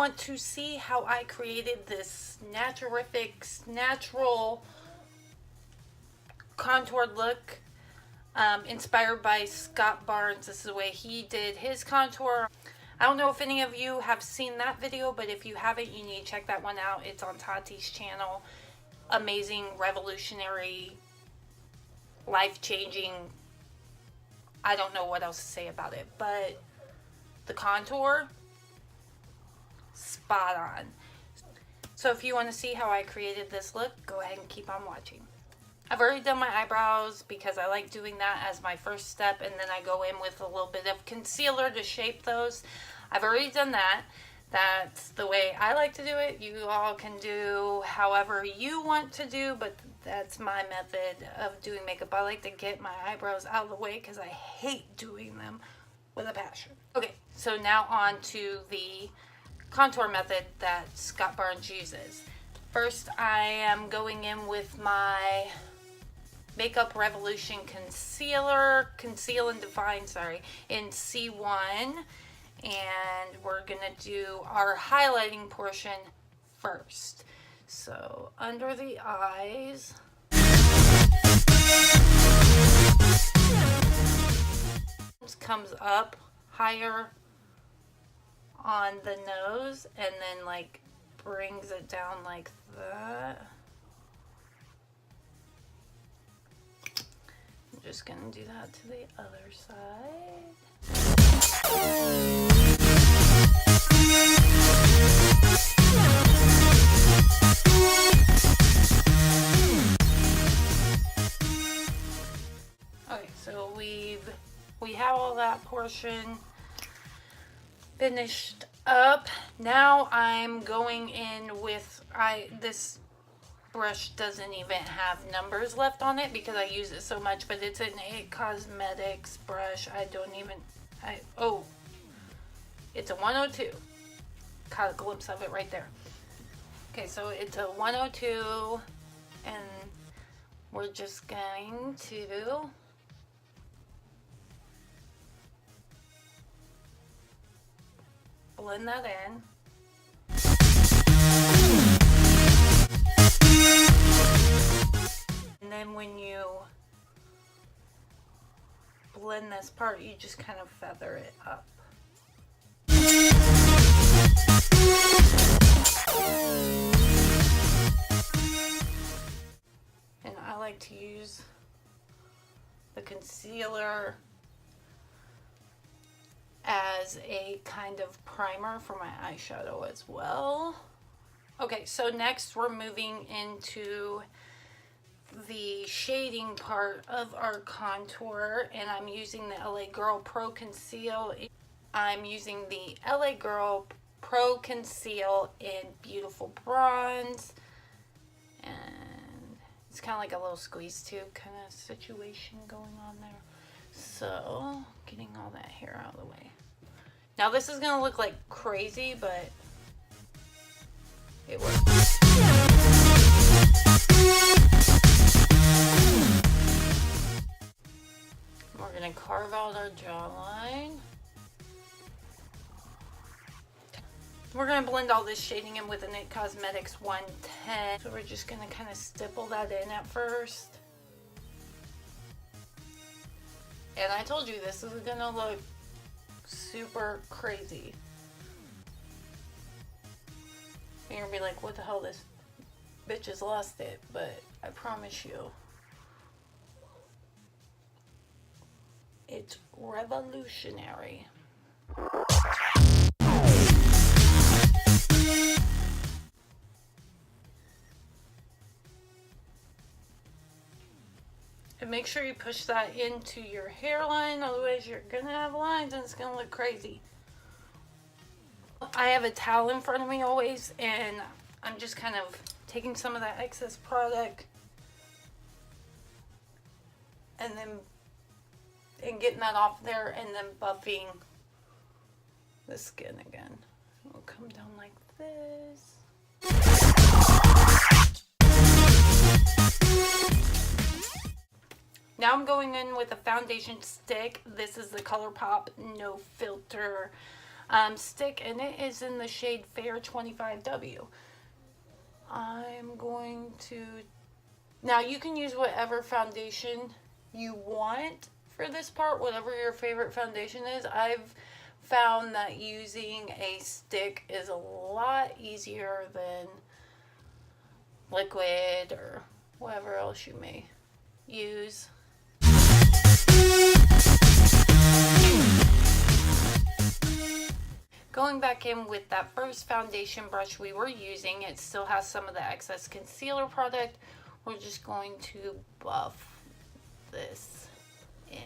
want to see how I created this natural contoured look, inspired by Scott Barnes. This is the way he did his contour. I don't know if any of you have seen that video, but if you haven't, you need to check that one out. It's on Tati's channel. Amazing, revolutionary, life-changing. I don't know what else to say about it, but the contour, spot on. So if you want to see how I created this look, go ahead and keep on watching. I've already done my eyebrows because I like doing that as my first step, and then I go in with a little bit of concealer to shape those. I've already done that. That's the way I like to do it. You all can do however you want to do, but that's my method of doing makeup. I like to get my eyebrows out of the way because I hate doing them with a passion. Okay, so now on to the contour method that Scott Barnes uses. First, I am going in with my Makeup Revolution Concealer, Conceal and Define, sorry, in C1. And we're gonna do our highlighting portion first. So under the eyes, comes up higher on the nose and then like brings it down like that. I'm just gonna do that to the other side. Okay, so we have all that portion finished up. Now I'm going in with this brush doesn't even have numbers left on it because I use it so much, but it's an IT Cosmetics brush. It's a 102. Caught a glimpse of it right there. Okay, so it's a 102, and we're just going to blend that in. And then when you blend this part, you just kind of feather it up. And I like to use the concealer as a kind of primer for my eyeshadow as well. Okay, so next we're moving into the shading part of our contour, and I'm using the LA Girl Pro Conceal. I'm using the LA Girl Pro Conceal in Beautiful Bronze, and it's kind of like a little squeeze tube kind of situation going on there. So getting all that hair out of the way. Now this is gonna look like crazy, but it works. We're gonna carve out our jawline. We're going to blend all this shading in with the IT Cosmetics 110. So we're just going to kind of stipple that in at first. And I told you this is going to look super crazy. And you're going to be like, what the hell, this bitch has lost it. But I promise you, it's revolutionary. And make sure you push that into your hairline, otherwise you're gonna have lines and it's gonna look crazy. I have a towel in front of me always, and I'm just kind of taking some of that excess product and getting that off there, and then buffing the skin again. It'll come down like this. Now I'm going in with a foundation stick. This is the ColourPop No Filter stick, and it is in the shade Fair 25W. I'm going to, now you can use whatever foundation you want for this part, whatever your favorite foundation is. I've found that using a stick is a lot easier than liquid or whatever else you may use. Going back in with that first foundation brush we were using, it still has some of the excess concealer product. We're just going to buff this in.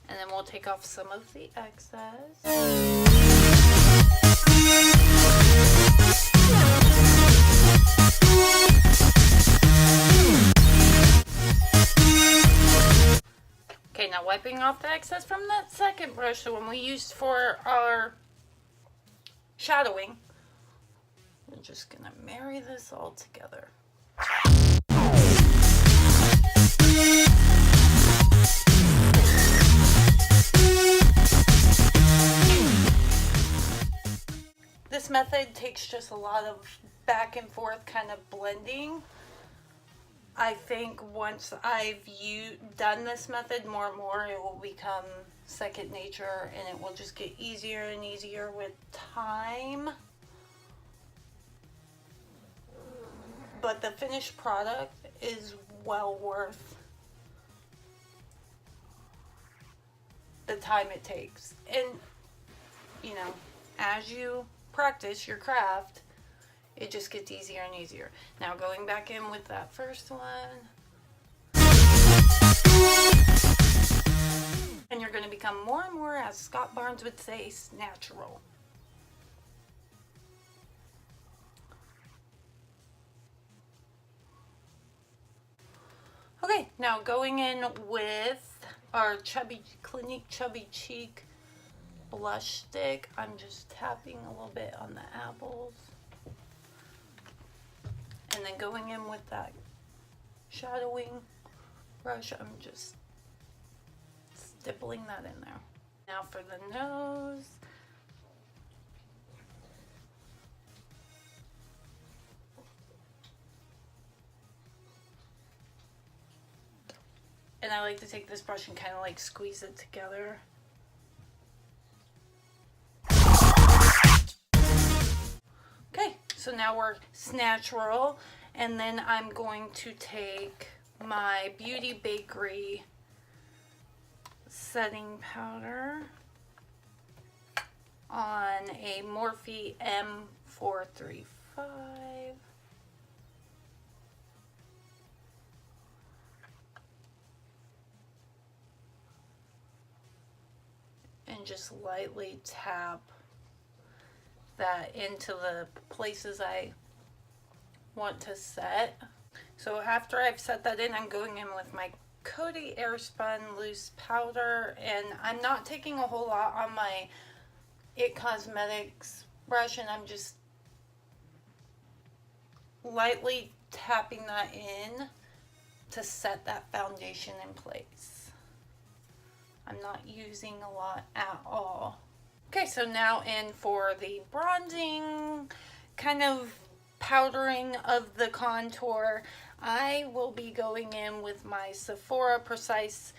And then we'll take off some of the excess. Okay, now wiping off the excess from that second brush, the one we used for our shadowing, we're just gonna marry this all together. This method takes just a lot of back and forth kind of blending. I think once I've done this method more and more, it will become second nature, and it will just get easier and easier with time. But the finished product is well worth the time it takes. And, you know, as you practice your craft, it just gets easier and easier. Now going back in with that first one. And you're going to become more and more, as Scott Barnes would say, snatchural. Okay, now going in with our Clinique Chubby Cheek blush stick. I'm just tapping a little bit on the apples. And then going in with that shadowing brush, I'm just stippling that in there. Now for the nose. And I like to take this brush and kind of like squeeze it together. Okay, so now we're snatchural, and then I'm going to take my Beauty Bakery setting powder on a Morphe M435. And just lightly tap that into the places I want to set. So after I've set that in, I'm going in with my Coty Airspun loose powder, and I'm not taking a whole lot on my It Cosmetics brush, and I'm just lightly tapping that in to set that foundation in place. I'm not using a lot at all. Okay, so now in for the bronzing, kind of powdering of the contour, I will be going in with my Sephora Precise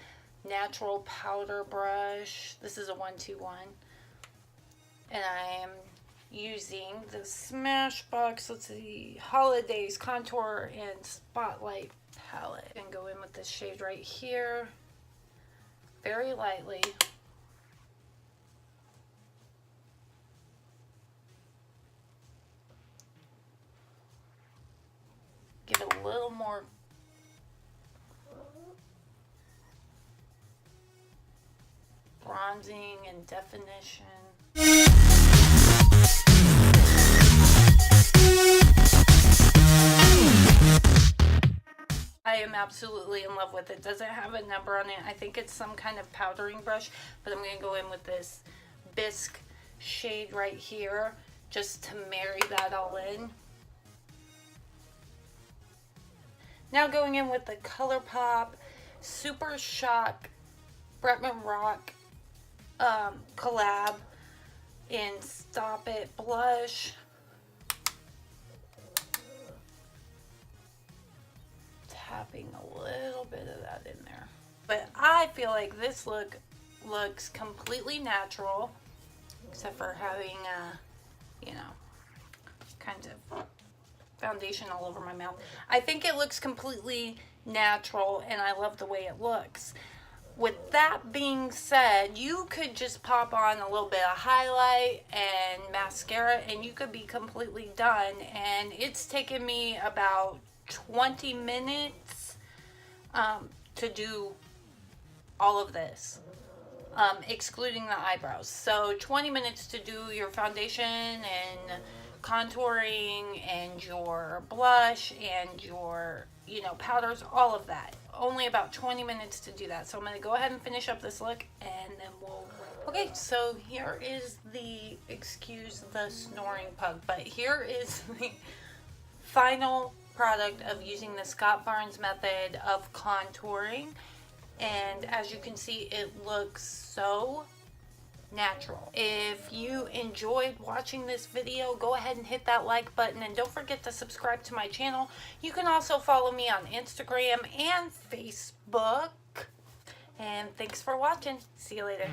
Natural Powder Brush. This is a 121. And I am using the Smashbox, let's see, Holidays Contour and Spotlight palette. And go in with this shade right here, very lightly. Give it a little more bronzing and definition. I am absolutely in love with it. Doesn't have a number on it. I think it's some kind of powdering brush, but I'm going to go in with this Bisque shade right here just to marry that all in. Now going in with the ColourPop Super Shock Bretman Rock collab in Stop It blush. Tapping a little bit of that in there. But I feel like this look looks completely natural, except for having you know, kind of foundation all over my mouth. I think it looks completely natural and I love the way it looks. With that being said, you could just pop on a little bit of highlight and mascara and you could be completely done. And it's taken me about 20 minutes to do all of this, excluding the eyebrows. So 20 minutes to do your foundation and contouring and your blush and your, you know, powders, all of that. Only about 20 minutes to do that. So I'm going to go ahead and finish up this look and then we'll... Okay, so here is the, excuse the snoring pug, but here is the final product of using the Scott Barnes method of contouring. And as you can see, it looks so natural. If you enjoyed watching this video, go ahead and hit that like button and don't forget to subscribe to my channel. You can also follow me on Instagram and Facebook. And thanks for watching. See you later.